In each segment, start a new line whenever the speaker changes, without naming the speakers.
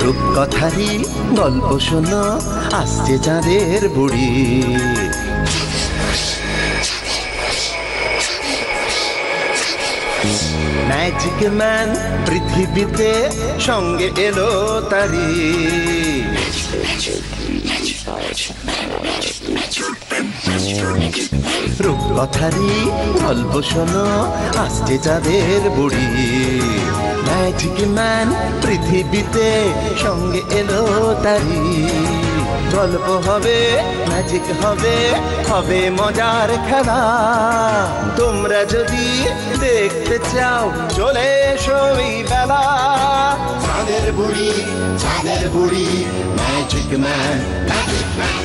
রূপকথারই গল্প শোনো, আসছে চাঁদের বুড়ি। ম্যাজিক ম্যান পৃথিবীতে সঙ্গে এলো তারি। রূপকথারই গল্প শোনো, আসছে চাঁদের বুড়ি। ম্যাজিক ম্যান পৃথিবীতে সঙ্গে এলো তারি। গল্প হবে, ম্যাজিক হবে, হবে মজার খেলা। তোমরা যদি দেখতে চাও চলে এসো এই বেলা। চাঁদের বুড়ি, চাঁদের বুড়ি, ম্যাজিক ম্যান, ম্যাজিক ম্যান।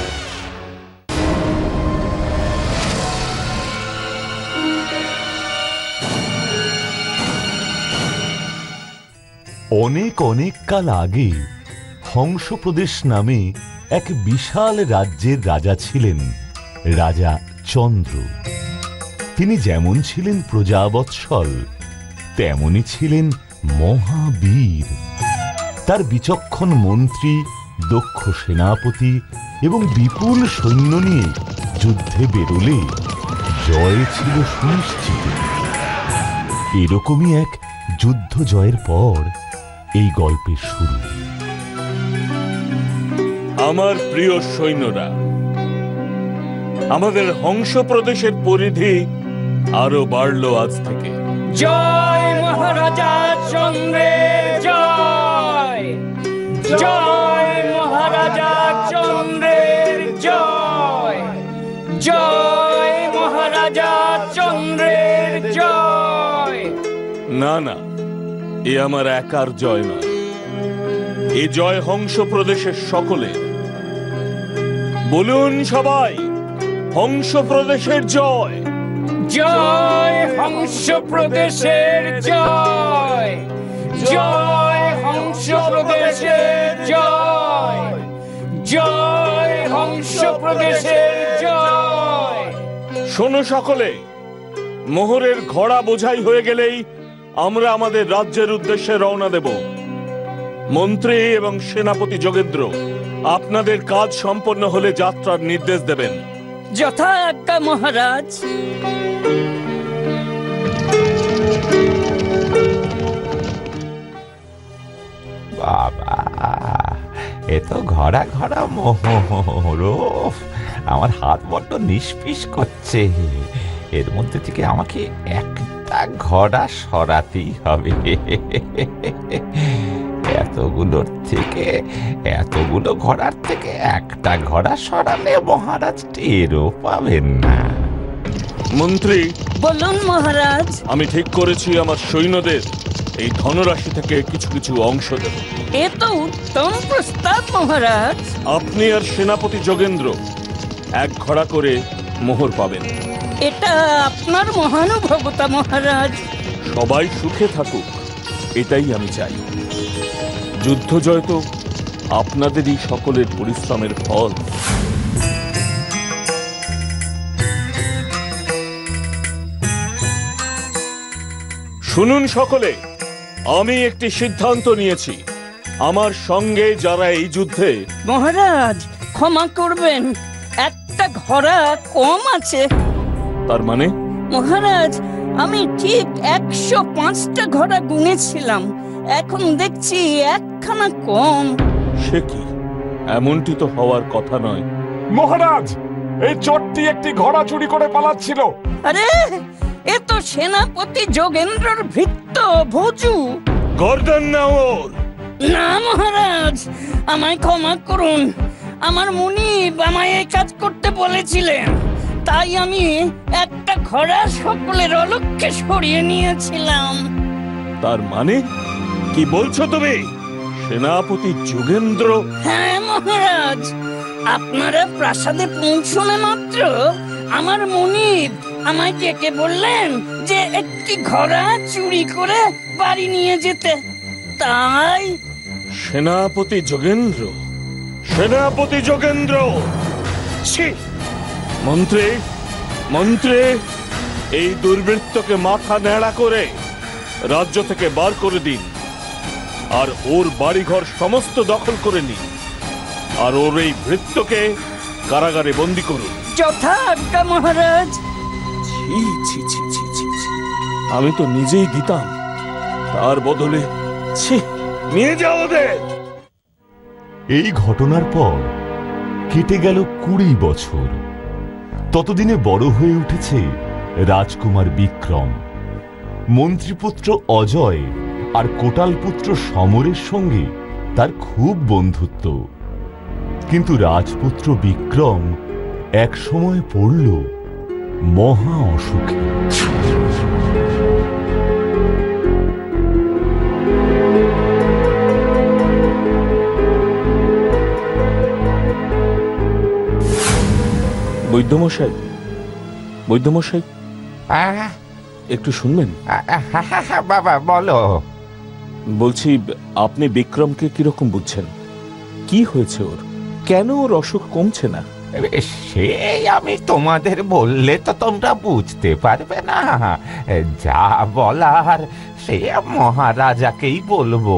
অনেক অনেক কাল আগে হংসপ্রদেশ নামে এক বিশাল রাজ্যের রাজা ছিলেন, রাজা চন্দ্র। তিনি যেমন ছিলেন প্রজাবৎসল, তেমনি ছিলেন মহাবীর। তার বিচক্ষণ মন্ত্রী, দক্ষ সেনাপতি এবং বিপুল সৈন্য নিয়ে যুদ্ধে বেরোলে জয় ছিল সুনিশ্চিত। এরকমই এক যুদ্ধ জয়ের পর এই গল্পের শুরু।
আমার প্রিয় সৈন্যরা, আমাদের হংস প্রদেশের পরিধি আরো বাড়লো আজ থেকে।
জয় মহারাজা চন্দ্রের জয়, জয় মহারাজা চন্দ্রের জয়, জয় মহারাজা চন্দ্রের জয়।
না না, এ আমার একার জয় নয়, এ জয় হংস প্রদেশের সকলের। বলুন সবাই, হংস প্রদেশের জয়।
জয় হংস প্রদেশের জয়, জয় হংস প্রদেশের জয়, জয় হংস প্রদেশের জয়।
শোনো সকলে, মোহরের ঘোড়া বোঝাই হয়ে গেলেই আমরা আমাদের রাজ্যের উদ্দেশ্যে রওনা দেব। মন্ত্রী এবং সেনাপতি যোগেন্দ্র আপনাদের কাজ সম্পন্ন হলে যাত্রার নির্দেশ দেবেন।
যথা আজ্ঞা মহারাজ।
বাবা, এ তো ঘোড়া ঘোড়া মোহর। আমার হাত বড্ড নিষ্পিস করছে। এর মধ্যে থেকে আমাকে একটা ঘোড়া সরাতেই হবে। এতগুলো ঘোড়ার থেকে একটা ঘোড়া সরালে মহারাজ টেরও পাবেন না।
মন্ত্রী,
বলুন মহারাজ।
আমি ঠিক করেছি আমার সৈন্যদের এই ধনরাশি থেকে কিছু কিছু অংশ দেব।
এ তো উত্তম প্রস্তাব মহারাজ।
আপনি আর সেনাপতি যোগেন্দ্র এক ঘোড়া করে মোহর পাবেন।
এটা আপনার মহানুভবতা মহারাজ।
সবাই সুখে থাকুক, এটাই আমি চাই। যুদ্ধ জয় তো আপনাদেরই সকলের পরিশ্রমের ফল। শুনুন সকলে, আমি একটি সিদ্ধান্ত নিয়েছি। আমার সঙ্গে যারা এই যুদ্ধে...
মহারাজ ক্ষমা করবেন, একটা ঘোড়া কম আছে।
তার মানে?
মহারাজ, আমি ঠিক 105টা ঘোড়া গুনেছিলাম, এখন দেখছি একখানা কম।
সে কি? এমনটি তো হওয়ার কথা নয়।
মহারাজ, এই চোরটি একটি ঘোড়া চুরি করে পালাচ্ছিল।
আরে, এ তো সেনাপতি যোগেন্দ্রর ভৃত্য ভোজু।
গর্দন নাও ওর।
না মহারাজ, আমায় ক্ষমা করুন। আমার মুনিব আমায় এই কাজ করতে বলেছিলেন, তাই আমি একটা ঘোড়া সকলের অলক্ষ্যে সরিয়ে নিয়েছিলাম।
তার মানে কি বলছো তুমি? সেনাপতি যোগেন্দ্র?
হ্যাঁ মহারাজ, আপনারা প্রাসাদে পৌঁছানো মাত্র আমার মুনিব আমায় ডেকে বললেন যে একটি ঘোড়া চুরি করে বাড়ি নিয়ে যেতে। তাই
সেনাপতি যোগেন্দ্র, সেনাপতি যোগেন্দ্র! ছি! মন্ত্রী, মন্ত্রী, এই দুর্বৃত্তকে মাথা ন্যাড়া করে রাজ্য থেকে বার করে দিন। আর ওর বাড়িঘর সমস্ত দখল করে নিন, আর ওর এই ভৃত্যকে কারাগারে বন্দি করুন।
যথা আজ্ঞা মহারাজ।
ছি ছি ছি ছি ছি ছি। আমি তো নিজেই দিতাম, তার বদলে ছি, নিয়ে যাও ওদের।
এই ঘটনার পর কেটে গেল 20 বছর। ততদিনে বড় হয়ে উঠেছে রাজকুমার বিক্রম। মন্ত্রীপুত্র অজয় আর কোটালপুত্র সমরের সঙ্গে তার খুব বন্ধুত্ব। কিন্তু রাজপুত্র বিক্রম এক সময় পড়ল মহা অসুখে।
বৈদ্যমশাই, বৈদ্যমশাই,
আহ,
একটু শুনবেন?
বাবা বলো।
বলছি, আপনি বিক্রমকে কিরকম বুঝছেন? কি হয়েছে ওর? কেন ওর অসুখ কমছে না?
সে আমি তোমাদের বললে তো তোমরা বুঝতে পারবে না। যা বলার সে মহারাজাকেই বলবো।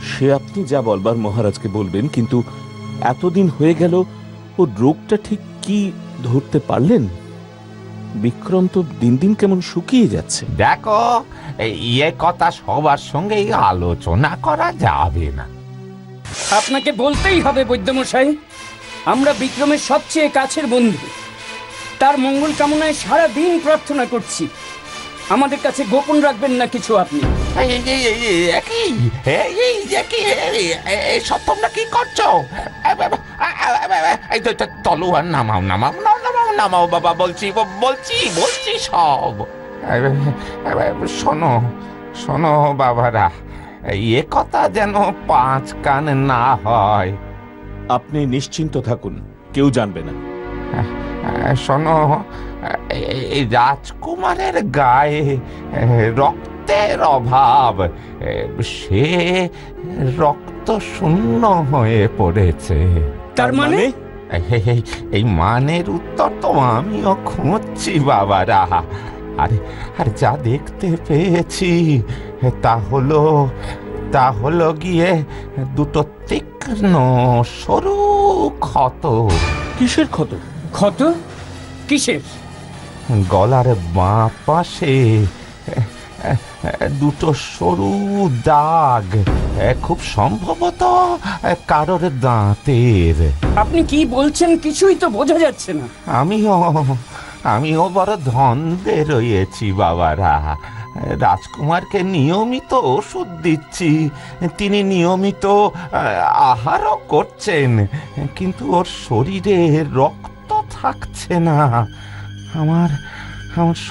সে আপনি যা বলবার মহারাজকে বলবেন, কিন্তু এতদিন হয়ে গেল ওর রোগটা ঠিক কি ধরতে পারলেন? বিক্রম তো দিন দিন কেমন শুকিয়ে যাচ্ছে।
দেখো, ইয়ে কথা সবার সঙ্গেই আলোচনা করা যাবে না।
আপনাকে বলতেই হবে বৈদ্যমশাই, আমরা বিক্রমের সবচেয়ে কাছের বন্ধু। তার মঙ্গল কামনায় সারা দিন প্রার্থনা করছি। আমাদের কাছে গোপন রাখবেন না কিছু আপনি।
সব তোমরা কি করছো? তলোয়ার নামাও, নামাও, নামাও, নামাও বাবা, বলছি বলছি বলছি সব। শোনো শোনো বাবারা, এ কথা যেন 5 কান না হয়।
আপনি নিশ্চিন্ত থাকুন, কেউ জানবে না।
শোনো, এই রাজকুমারের গায়ে রক্তের অভাব, সে রক্ত শূন্য হয়ে পড়েছে।
তার মানে?
এই মানের উত্তর তো আমিও খুঁজছি বাবারা। আর যা দেখতে পেয়েছি তা হলো গিয়ে 2টো তীক্ষ্ণ সরু ক্ষত।
কিসের ক্ষত?
ক্ষত কিসের?
গলার বাঁ পাশে 2টো সরু দাগ, খুব সম্ভবত কারোর দাঁতের।
আপনি কি বলছেন কিছুই তো বোঝা যাচ্ছে না।
আমিও বড় ধন্দে রয়েছি বাবারা। রাজকুমারকে নিয়মিত ওষুধ দিচ্ছি, তিনি নিয়মিত আহারও করছেন, কিন্তু ওর শরীরে রক্ত থাকছে না। আমার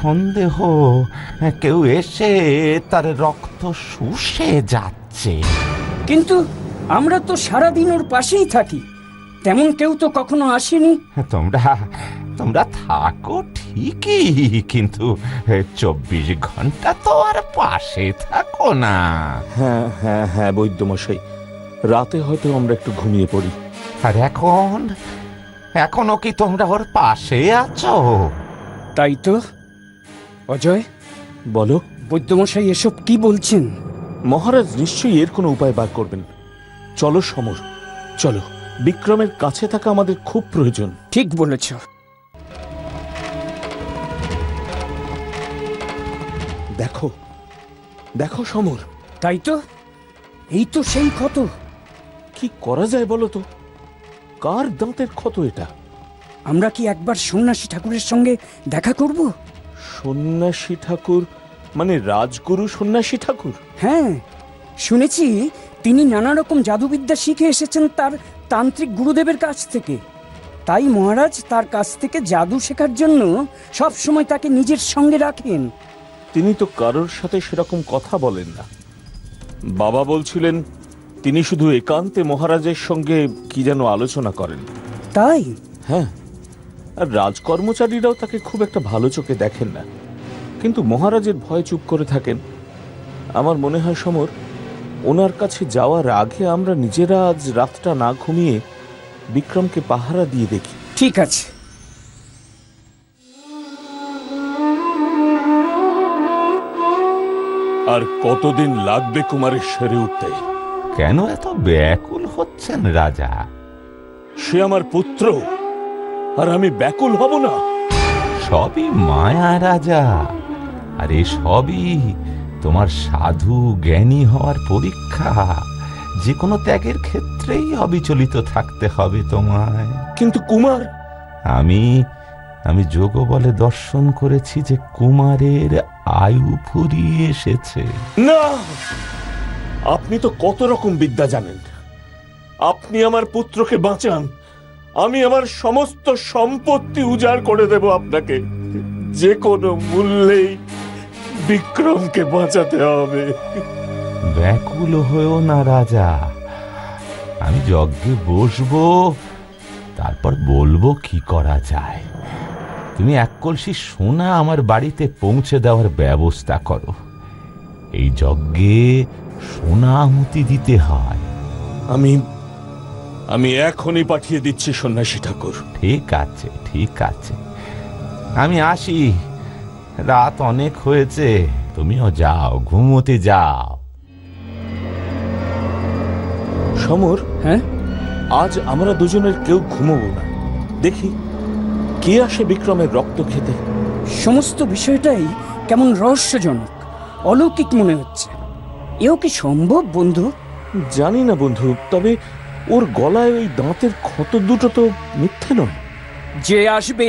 সন্দেহ কেউ এসে তার রক্ত শুষে যাচ্ছে।
কিন্তু আমরা তো সারাদিন ওর পাশেই থাকি, তেমন কেউ তো কখনো আসেনি।
তোমরা থাকো ঠিকই, কিন্তু 24 ঘন্টা তো আর পাশে থাকো না।
হ্যাঁ হ্যাঁ হ্যাঁ বৈদ্যমশাই, রাতে হয়তো আমরা একটু ঘুমিয়ে পড়ি।
আর এখনো কি তোমরা ওর পাশে আছো?
তাই তো। অজয়,
বলো।
বৈদ্যমশাই এসব কি বলছেন?
মহারাজ নিশ্চয়ই এর কোনো উপায় বার করবেন। চলো সমর, চলো। বিক্রমের কাছে থাকা আমাদের খুব প্রয়োজন।
ঠিক বলেছ।
দেখো দেখো সমর।
তাই তো, এই তো সেই ক্ষত।
কি করা যায় বলো তো? কার দাঁতের ক্ষত এটা?
আমরা কি একবার সন্ন্যাসী ঠাকুরের সঙ্গে দেখা করব?
সন্ন্যাসী ঠাকুর মানে রাজগুরু সন্ন্যাসী ঠাকুর?
হ্যাঁ, শুনেছি তিনি নানা রকম জাদুবিদ্যা শিখে এসেছেন তার তান্ত্রিক গুরুদেবের কাছ থেকে। তাই মহারাজ তার কাছ থেকে জাদু শেখার জন্য সব সময় তাকে নিজের সঙ্গে রাখেন।
তিনি তো কারোর সাথে সেরকম কথা বলেন না। বাবা বলছিলেন তিনি শুধু একান্তে মহারাজের সঙ্গে কি যেন আলোচনা করেন।
তাই?
হ্যাঁ, আর রাজকর্মচারীরাও তাকে খুব একটা ভালো চোখে দেখেন না, কিন্তু মহারাজের ভয়ে চুপ করে থাকেন। আমার মনে হয় সমর, ওনার কাছে যাওয়ার আগে আমরা নিজেরা আজ রাতটা না ঘুমিয়ে বিক্রমকে পাহারা দিয়ে দেখি।
ঠিক আছে।
আর কতদিন লাগবে কুমারের সেরে উঠতে?
কেন এত ব্যাকুল হচ্ছেন রাজা?
সে আমার পুত্র, আর আমি ব্যাকুল হব না?
সবই মায়া রাজা, আর এ সবই তোমার সাধু জ্ঞানী হওয়ার পরীক্ষা। যে কোনো ত্যাগের ক্ষেত্রেই অবিচলিত থাকতে হবে তোমায়।
কিন্তু কুমার,
আমি যোগ বলে দর্শন করেছি যে কুমারের আয়ু ফুরিয়ে এসেছে।
না, আপনি তো কত রকম বিদ্যা জানেন। আপনি আমার পুত্রকে বাঁচান, আমি আমার সমস্ত সম্পত্তি উজাড় করে দেব আপনাকে। যে কোনো মূল্যেই বিক্রমকে বাঁচাতে হবে।
ব্যাকুল হয়েও না রাজা, আমি যজ্ঞে বসবো, তারপর বলবো কি করা যায়। তুমি এক কলসি সোনা আমার বাড়িতে পৌঁছে দেওয়ার ব্যবস্থা করো। এই যজ্ঞে সোনা আহুতি দিতে হয়।
আমি এখনই পাঠিয়ে দিচ্ছি সন্ন্যাসী ঠাকুর।
ঠিক আছে, ঠিক আছে, আমি আসি। রাত অনেক হয়েছে, তুমিও যাও, ঘুমোতে যাও।
সমর,
হ্যাঁ,
আজ আমরা দুজনের কেউ ঘুমোবো না। দেখি কে আসে বিক্রমের রক্ত খেতে।
সমস্ত বিষয়টাই কেমন রহস্যজনক, অলৌকিক মনে হচ্ছে। এও কি সম্ভব বন্ধু?
জানি না বন্ধু, তবে ওর গলায় ওই দাঁতের ক্ষত দুটো তো মিথ্যে নয়।
যে আসবে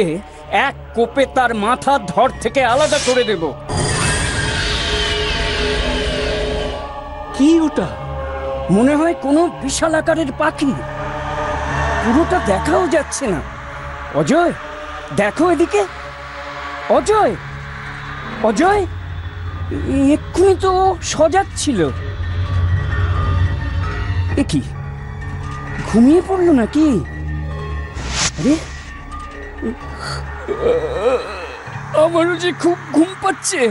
এক কোপে তার মাথা ধর থেকে আলাদা করে দেব।
কি ওটা?
মনে হয় কোনো বিশাল আকারের পাখি, পুরোটা দেখাও যাচ্ছে না। অজয়, দেখো এদিকে। অজয়, অজয়, এক্ষুনি তো সজাচ্ছিল। এ কি, ঘুমিয়ে পড়লো নাকি? আরে, আমারও যে খুব ঘুম পাচ্ছে।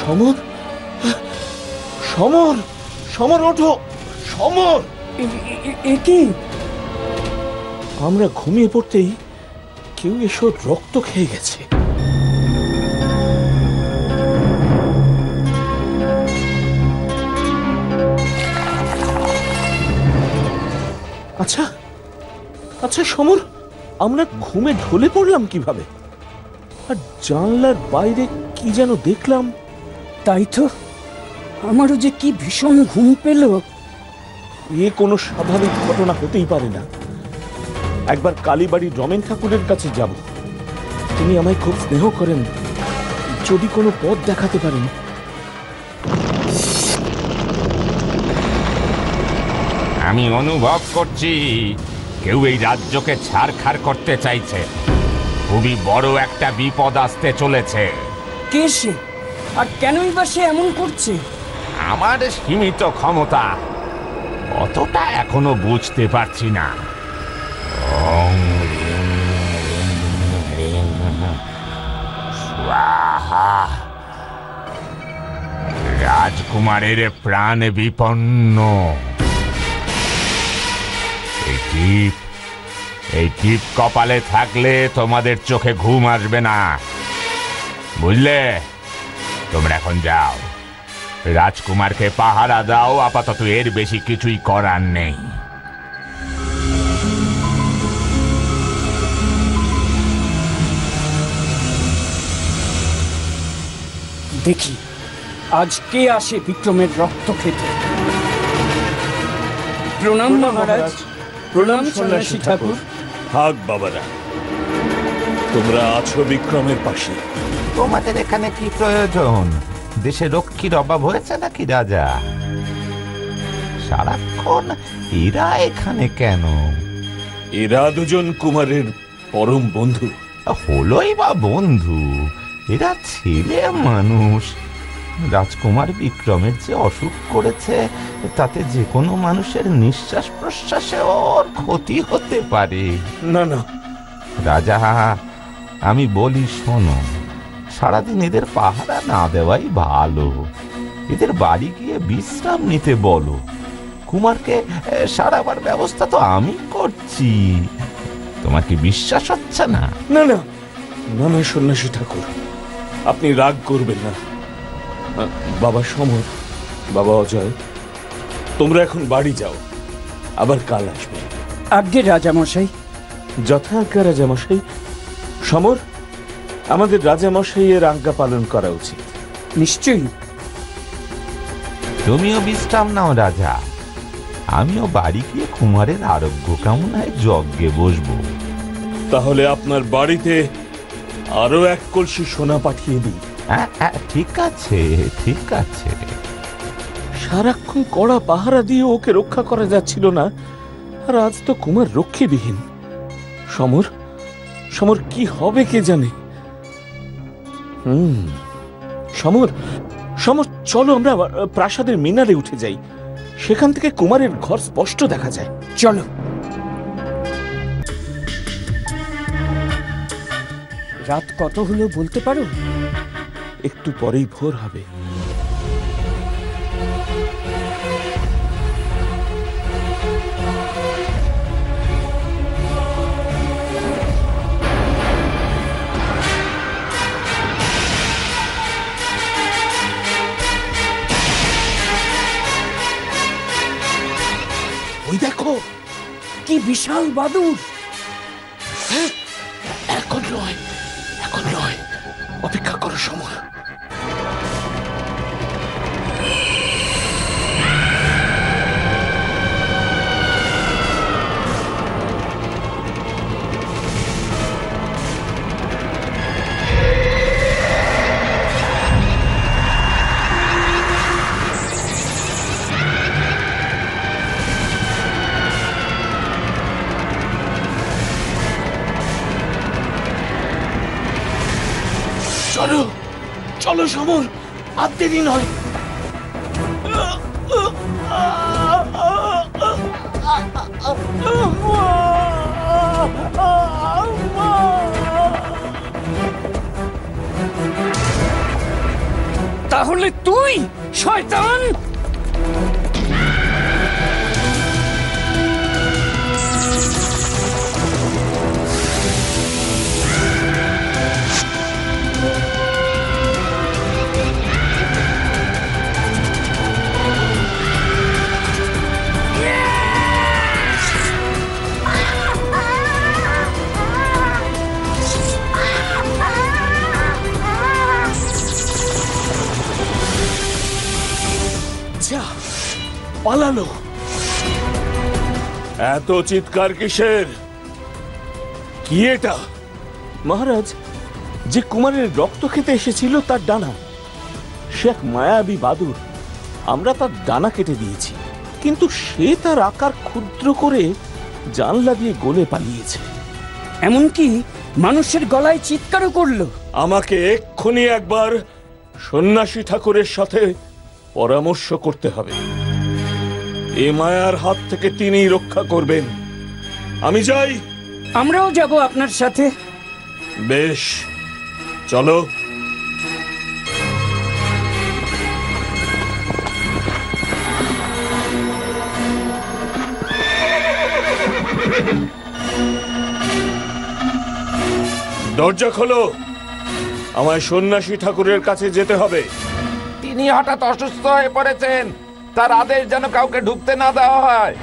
সমর, সমর, সমর ওঠো, সমর।
এ কি?
আমরা ঘুমিয়ে পড়তেই কেউ এসে রক্ত খেয়ে গেছে। আচ্ছা আচ্ছা সমর, আমরা ঘুমে ঢলে পড়লাম কিভাবে? আর জানলার বাইরে কি যেন দেখলাম।
তাই তো, আমারও যে কি ভীষণ ঘুম পেল।
এ কোনো স্বাভাবিক ঘটনা হতেই পারে না। একবার কালীবাড়ির রমেন ঠাকুরের কাছে যাব। তিনি আমায় খুব স্নেহ করেন, যদি কোনো পথ দেখাতে পারেন।
আমি অনুভব করছি কেউ এই রাজ্যকে ছারখার করতে চাইছে। খুবই বড় একটা বিপদ আসতে চলেছে।
কে সে, আর কেনই বা সে এমন করছে?
আমার সীমিত ক্ষমতা অতটা এখনো বুঝতে পারছি না। ওম হ্রিং স্বাহা। রাজকুমারের প্রাণ বিপন্ন। এই টিপ কপালে থাকলে তোমাদের চোখে ঘুম আসবে না, বুঝলে? তোমরা এখন যাও, রাজকুমারকে পাহারা দাও। আপাতত এর বেশি কিছুই করার নেই।
দেখি আজ কে আসে বিক্রমের রক্ত খেতে। প্রণাম মহারাজ। প্রণাম সন্ন্যাসী ঠাকুর।
থাক বাবারা, তোমরা আছো বিক্রমের পাশে।
তোমাদের এখানে কি প্রয়োজন? দেশে রক্ষীর অভাব হয়েছে নাকি রাজা? সারাক্ষণ এরা এখানে কেন?
এরা দুজন কুমারের পরম বন্ধু।
হলোই বা বন্ধু, এরা ছেলে মানুষ, রাজকুমার বিক্রমের যে অসুখ করেছে তাতে যে কোনো মানুষের নিঃশ্বাস প্রশ্বাসে ওর ক্ষতি হতে পারে।
না না,
রাজা, আমি বলি শোনো, সারাদিন এদের পাহারা না দেওয়াই ভালো। এদের বাড়ি গিয়ে বিশ্রাম নিতে বলো। কুমারকে সারাবার ব্যবস্থা তো আমি করছি। তোমার কি বিশ্বাস হচ্ছে না?
না না, না না সন্ন্যাসী ঠাকুর, আপনি রাগ করবেন না। বাবা সমর, বাবা অজয়, তোমরা এখন বাড়ি যাও, আবার কাল আসবে।
আজ্ঞে রাজামশাই।
যথাজ্ঞা রাজামশাই। সমর, আমাদের রাজামশাইয়ের আজ্ঞা পালন করা উচিত।
নিশ্চয়ই।
তুমিও বিশ্রাম নাও রাজা, আমিও বাড়ি গিয়ে কুমারের আরোগ্য কামনায় যজ্ঞে বসবো।
তাহলে আপনার বাড়িতে আরো এক কলসি সোনা পাঠিয়ে দিই।
ঠিক আছে, ঠিক আছে।
সারাক্ষণ কড়া পাহারা দিয়ে ওকে রক্ষা করা যাচ্ছিল না, আর আজ তো কুমার রক্ষীবিহীন। সমর, সমর কি হবে কে জানে। সমর, সমর, চলো আমরা প্রাসাদের মিনারে উঠে যাই, সেখান থেকে কুমারের ঘর স্পষ্ট দেখা যায়।
চলো। রাত কত হলো বলতে পারো?
একটু পরেই ভোর হবে। ওই দেখো,
কি বিশাল বাদুড়!
এখন নয়, এখন নয়, অপেক্ষা করো সমর। চলো, চলো সমর, আর দেরি নয়।
তাহলে তুই শয়তান!
যা, পালালো। এত চিৎকার কিসের? কি এটা? মহারাজ, যে কুমারের রক্ত খেতে এসেছিল তার ডানা। সে এক মায়াবী বাদুড়। আমরা তার ডানা কেটে দিয়েছি, কিন্তু সে তার আকার ক্ষুদ্র করে জানলা দিয়ে গলে পালিয়েছে।
এমনকি মানুষের গলায় চিৎকারও করলো।
আমাকে এক্ষুনি একবার সন্ন্যাসী ঠাকুরের সাথে পরামর্শ করতে হবে। এ মায়ার হাত থেকে তিনিই রক্ষা করবেন। আমি যাই।
আমরাও যাব আপনার সাথে।
বেশ, চলো। দরজা খোলো, আমায় সন্ন্যাসী ঠাকুরের কাছে যেতে হবে।
তিনি হঠাৎ অসুস্থ হয়ে পড়েছেন, তার আদেশ যেন কাউকে ঢুকতে না দেওয়া হয়।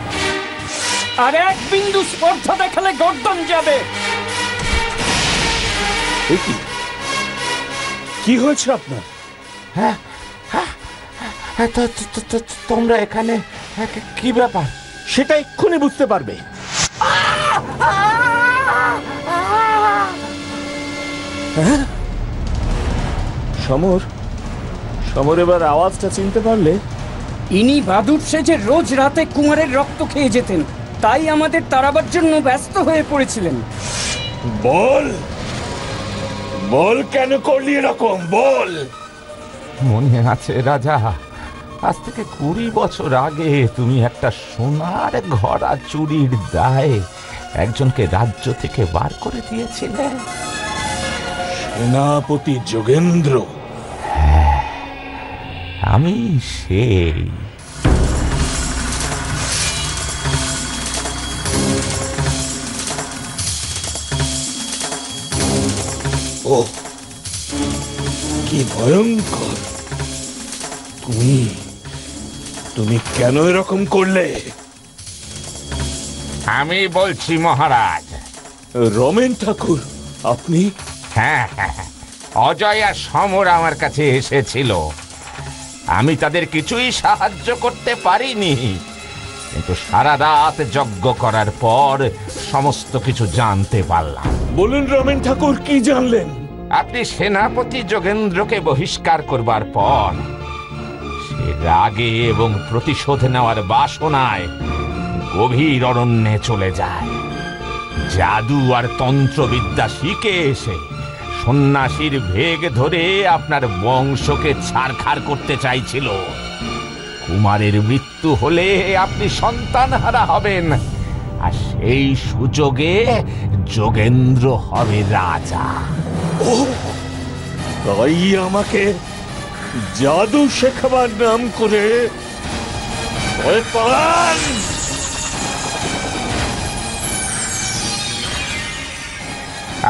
আর এক বিন্দু স্পর্ধা দেখালে গর্দন যাবে।
কি হয়েছে আপনার?
তোমরা এখানে কি ব্যাপার?
সেটা এক্ষুনি বুঝতে পারবে। সমর, সমর, এবার আওয়াজটা চিনতে পারলে?
ইনি বাদুড় সেজে রোজ রাতে কুমারের রক্ত খেয়ে যেতেন, তাই আমাদের তাড়াবার জন্য ব্যস্ত হয়ে পড়েছিলেন।
বল, বল, কেন করলি এরকম? বল।
মনে আছে রাজা, আজ থেকে 20 বছর আগে তুমি একটা সোনার ঘোড়া চুরির দায়ে একজনকে রাজ্য থেকে বার করে দিয়েছিলে।
সেনাপতি যোগেন্দ্র?
আমি সেই।
ও কি ভয়ঙ্কর! তুমি কেন এরকম করলে?
আমি বলছি মহারাজ।
রমেন ঠাকুর, আপনি?
হ্যাঁ, অজয় আর সমর আমার কাছে এসেছিল। আমি তাদের কিছুই সাহায্য করতে পারিনি, কিন্তু সারা রাত যজ্ঞ করার পর সমস্ত কিছু জানতে পারলাম।
বলুন রমেন ঠাকুর, কি জানলেন?
আপনি সেনাপতি যোগেন্দ্রকে বহিষ্কার করবার পর সে রাগে এবং প্রতিশোধ নেওয়ার বাসনায় গভীর অরণ্যে চলে যায়। জাদু আর তন্ত্রবিদ্যা শিখে এসে সন্ন্যাসীর ভেগ ধরে আপনার বংশকে ছারখার করতে চাইছিল। কুমারের মৃত্যু হলে আপনি সন্তানহারা হবেন, আর সেই সুযোগে যোগেন্দ্র হবে রাজা।
ও, তাই আমাকে জাদু শেখাবার নাম করে ভয় পান?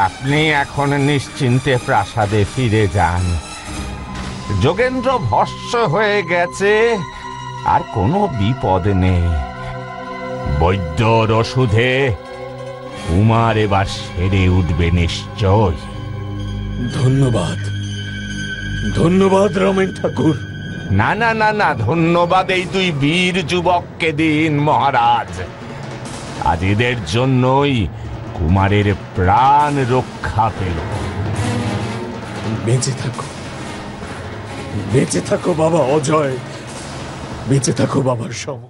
আপনি এখন নিশ্চিন্তে প্রাসাদে ফিরে যান। যোগেন্দ্র ভস্ম হয়ে গেছে, আর কোনো বিপদ নেই। বৈদ্যর ওষুধে কুমার এবার সেরে উঠবে নিশ্চয়।
ধন্যবাদ, ধন্যবাদ রমেন ঠাকুর।
না না না না, ধন্যবাদ এই দুই বীর যুবককে দিন মহারাজ। আজ এদের জন্যই কুমারের প্রাণ রক্ষা পেল।
বেঁচে থাকো, বেঁচে থাকো বাবা অজয়, বেঁচে থাকো বাবার সম।